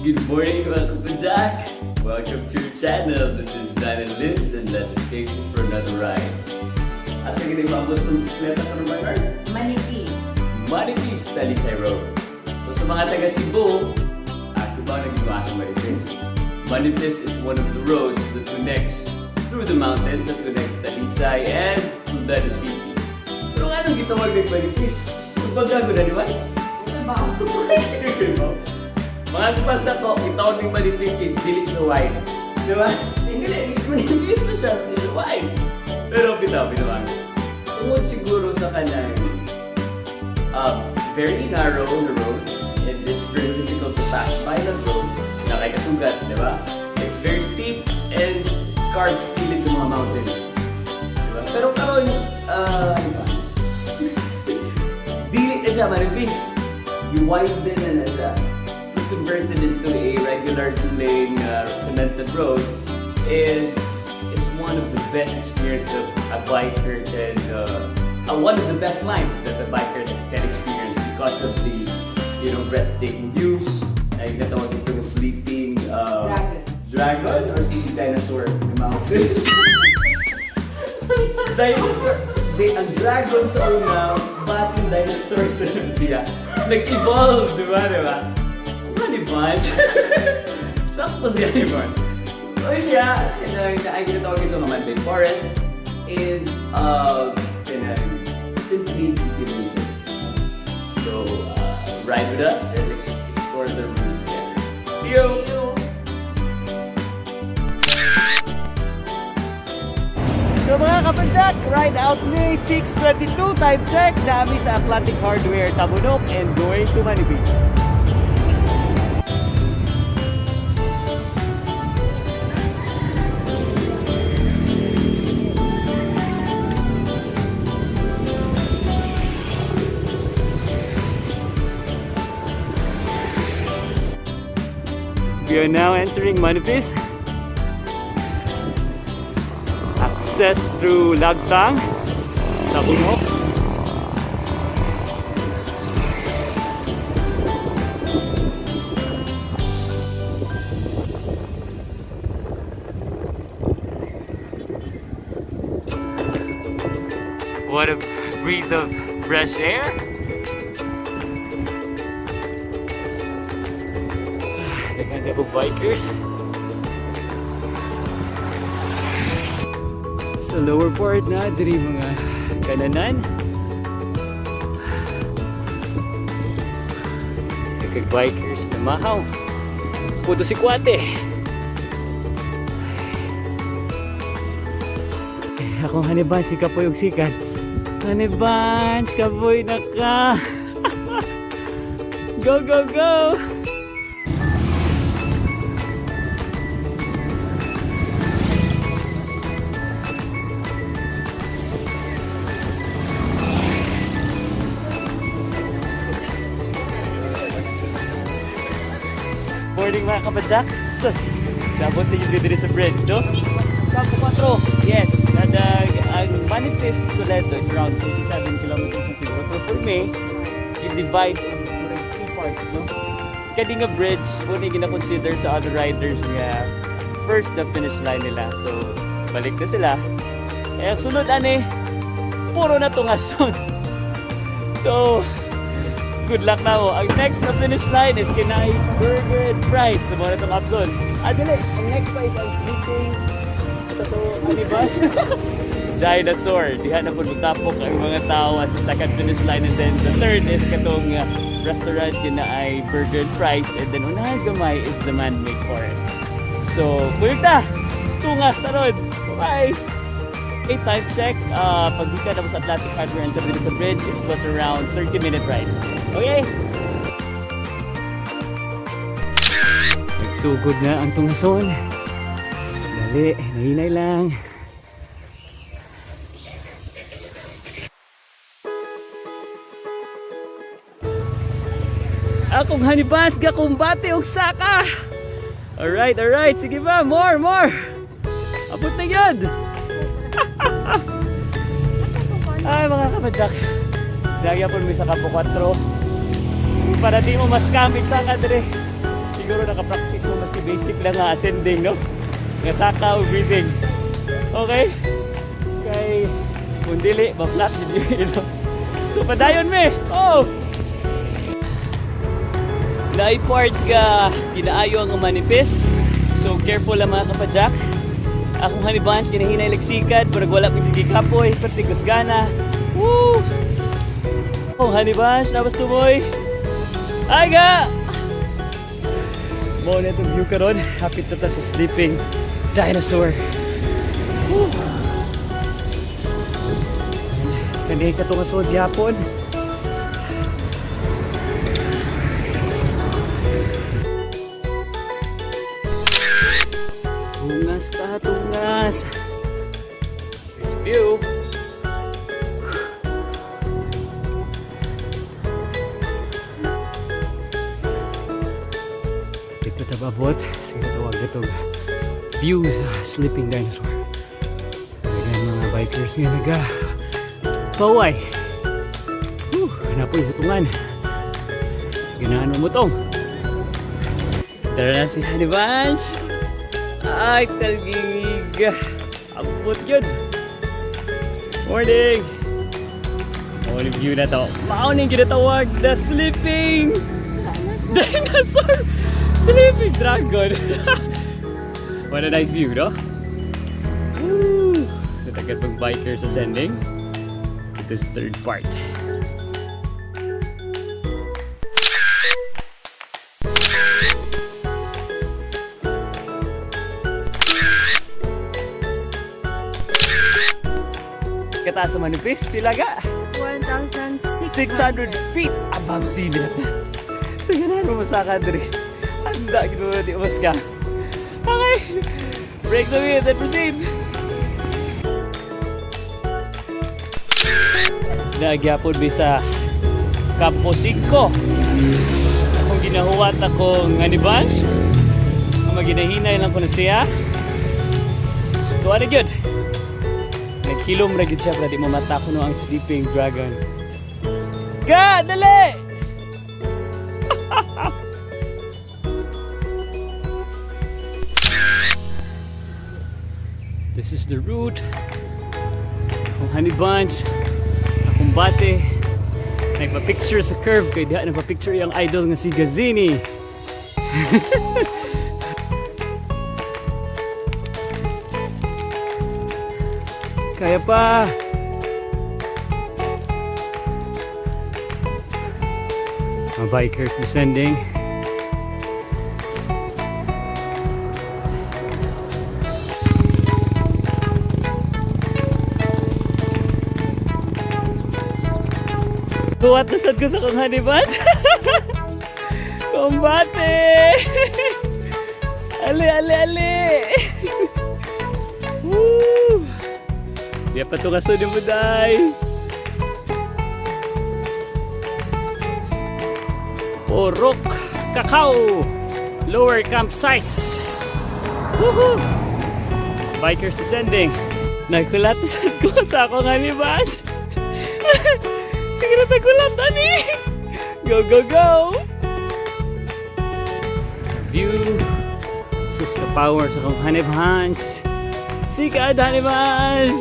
Good morning mga kapadyak! Welcome to your channel. This is Zan and Liz and let us take you for another ride. Asa ka na yung ng bisikleta ka naman, Art? Manipis, Talisay Road. So sa mga taga Cebu, ba nag-iwa sa Manipis? Manipis is one of the roads that connects through the mountains that connects Talisay and Talisay City. Pero anong gitawag ng Manipis? Magbago na, di ba? Mga kipas na to, itawag ng Manipis kay Dilit sa wine. Di ba? Manipis na siya, Dilit sa wine. Pero bitaw-bitaw. Tungod siguro sa kanyang very narrow na road, and it's very difficult to pass by that road na kay kasugat, di ba? It's very steep and scarred kilid sa mga mountains. Diba? Pero karon, Dilit na siya, Manipis. I-widen na siya. It's converted into a regular two-lane cemented road, and it's one of the best experiences that a biker can, one of the best lines that a biker can experience because of the, breathtaking views. Like natawag ito ng sleeping dragon or sleeping dinosaur in the mountain. Dinosaur. Ang dragon sa una, basing dinosaur sa siya. Nag-evolve, di ba? Manipis. Sakto si Manipis. O siya, ay ginatawag ito ng Manipis Forest. And, simply beautiful. So, ride with us and explore the route together. See you! So mga kapadyak, ride out ni 6:22 time check. Dami sa Atlantic Hardware, Tabunok and going to Manipis. We are now entering Manipis. Access through Lagtang, Tabunok. What a breath of fresh air. Mga bikers sa lower part na diri mga kananan kag bikers na mahaw puto si Kwate. Akong Hanibans si Kapoy og sikat. Hanibans Kapoy na ka. Go go go. Morning mga kapadyak. So, dabot na yung dito sa bridge, no? Campo 4. Yes, ang Manipis to Toledo is around 27 kilometers from Cebu. So for me, you divide into 3 parts, no? Kaya nga bridge, kung hindi na-consider sa other riders nga first na finish line nila. So, balik na sila. Eh, sunod ane, puro na tungason. So, good luck na mo. Ang next na finish line is kinahi burger and fries. So, muna itong option. Dili, ang next pa is ang sleeping. Ito to, Manipis. Dinosaur. Diha na po magtapok ang mga tao sa second finish line. And then the third is katong restaurant yun na ay burger and fries. And then unahan gamay is the man-made forest. So, kulita! Tungas na ron! Bye! Okay, time check. Pagdika na sa Atlantic Hardware and sa bridge, it was around 30-minute ride. Okay? Nagsugod na ang tungason. Dali, nahinay lang. Akong Hanibans gakumbate og saka. Alright, alright. Sige ba? More, more. Abot na yun. Ay mga kapadyak, lagyan po may sa Campo 4 para di mo mas kamit sa kadre. siguro nakapractice mo maski basic lang nga ascending, no? Nga saka o breathing. Okay? Kay kung dili, ba-flat yun ilo. So padayon me! Oh! Na-part ka, kinaayo ang manipis. So careful lang mga kapadyak. Akong honey bunch, kinahinay lagsikat, pero wala pagkikapoy, pati gusgana. Woo! Oh, honey bunch, labas tumoy. Ay ga! Mo na itong view karon, hapit na ta sa sleeping dinosaur. Woo! Kandihay ka itong asod yapon. Tungas ta, tungas. Nice view. Ito tababot. Sige tawag itong view sa sleeping dinosaur. Talagang mga bikers nga naga paway. Hanapoy butungan. Ganahan mo mutong. Tara na si Honey Bunch. Ay, talgig. Abot yun. Morning. Morning view na to. Mauning ginatawag the sleeping dinosaur. Sleeping dragon. What a nice view, no? Woo! Natagat pang bikers ascending. It is third part. Kataas sa Manipis, pilaga? 1,600 feet above sea level. So ganahan mo masaka diri. Handa gino di umas ka. Okay. Break the wheel and proceed. Nagyapon bisa Campo 5. Akong ginahuwat akong Honey Bunch. Ang maginahinay lang ko na siya. Tuwa na good. Nagkilom na good siya para di mamata ko no ang sleeping dragon. Ga! Dali! This is the route. Akong Honey Bunch. Akong bate. Nagpa-picture sa curve. Kaya diha nagpa-picture yung idol nga si Gazini. Kaya pa. Mga bikers descending. Kuwat nasad ko sa kong Honey Bunch. Kombate. Ali, ali, ali. Woo! Dia pa ito kaso ni Buday. Porok, kakao, lower campsite. Woohoo! Bikers descending. Nagkulatasan ko sa akong Honey Bunch. Sige na tagkulatan eh. Go, go, go! View. Sus ka power sa akong Honey Bunch. Sikad Honey Bunch.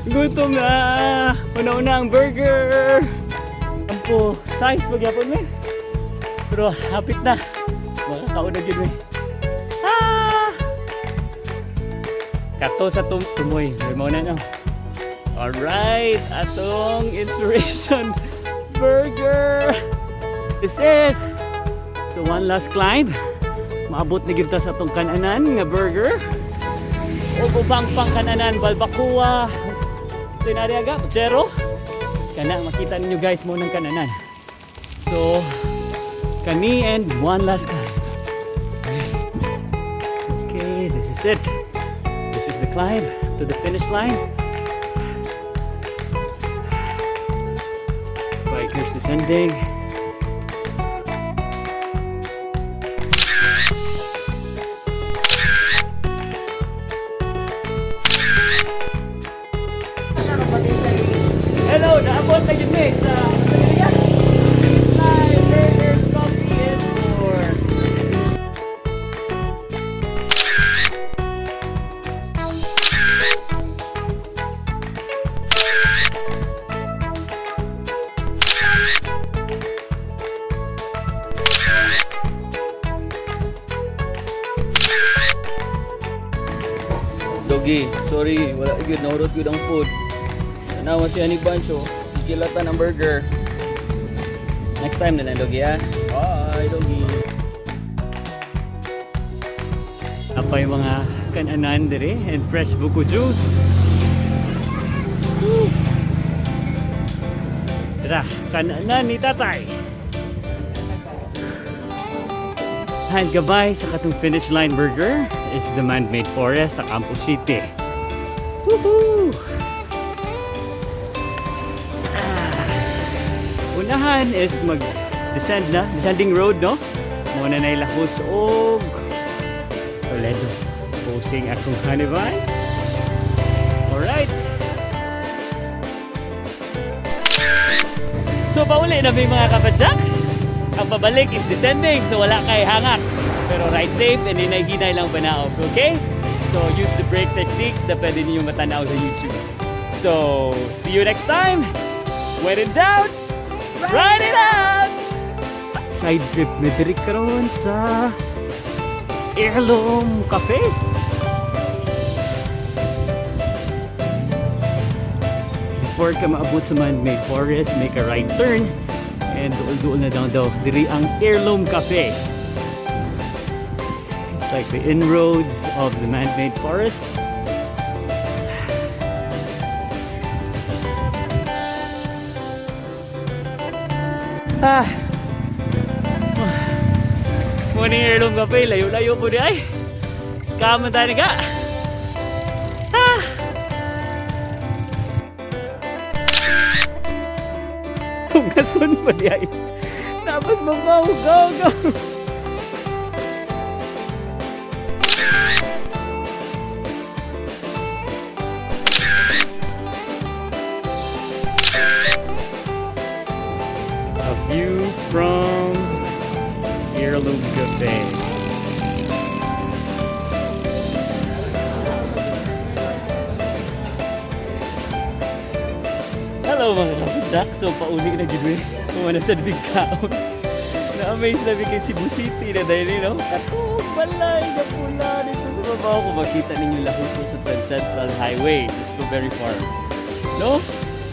Gutom na. Una-una ang burger. Ampo size magyapon mo. Pero hapit na. Makakauna yun eh. Ah! Kato sa tumoy. May mauna na. Alright. Atong inspiration burger. Is it. So one last climb. Maabot na kita sa atong kananan nga burger. O bubang pang kananan. Balbacoa. Tinariaga, Puchero. Kana, makita ninyo guys mo ng kananan. So, kani and one last climb. Okay, this is it. This is the climb to the finish line. Bikers descending. Hello, naabot na yun sa live burgers, coffee, and more. Dogi. Sorry, wala yun. Naurot yun ang food. Nawa si Honey Bunch, oh. Sikilatan ang burger. Next time na lang, Dogi, ha? Bye, Dogi. Apa yung mga kananan dire and fresh buko juice. Woo! Tara, kananan ni tatay. And gabay sa katong finish line burger is the man-made forest sa Campus City. Woohoo! Unahan is mag-descend na, descending road, no? Muna na ilahos og Toledo. Posing akong honey vine. Alright. So pauli na may mga kapadyak. Ang pabalik is descending, so wala kay hangak. Pero ride safe and hinay-hinay lang banaog, okay? So use the brake techniques na pwede ninyo matanaw sa YouTube. So, see you next time. When in doubt, ride it out! Side trip na diri karon sa Heirloom Cafe. Before ka maabot sa man-made forest, make a right turn. And duol-duol na down daw. Diri ang Heirloom Cafe. It's like the inroads of the man-made forest. Muna yung Heirloom Cafe. Layo-layo po di ay. Scam na tayo nga. Gason pa di ay. Tapos mabaw. Go, go. A view from Heirloom Cafe. Hello mga kapadyak. So pauli na gid kung ano sa big kaon. Na-amaze na kay Cebu City na dahil no? Katong balay na pula dito sa babaw ko. Makita ninyo lahot ko sa Central Highway. Just go very far. No?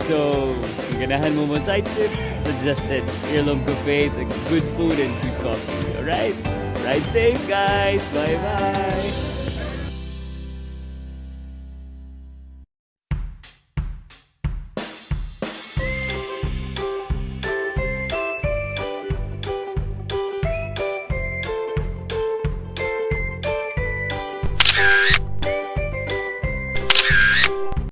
So, kung ganahan mo mo side trip, suggested Heirloom Cafe, good food and good coffee. Alright? Ride safe guys! Bye bye!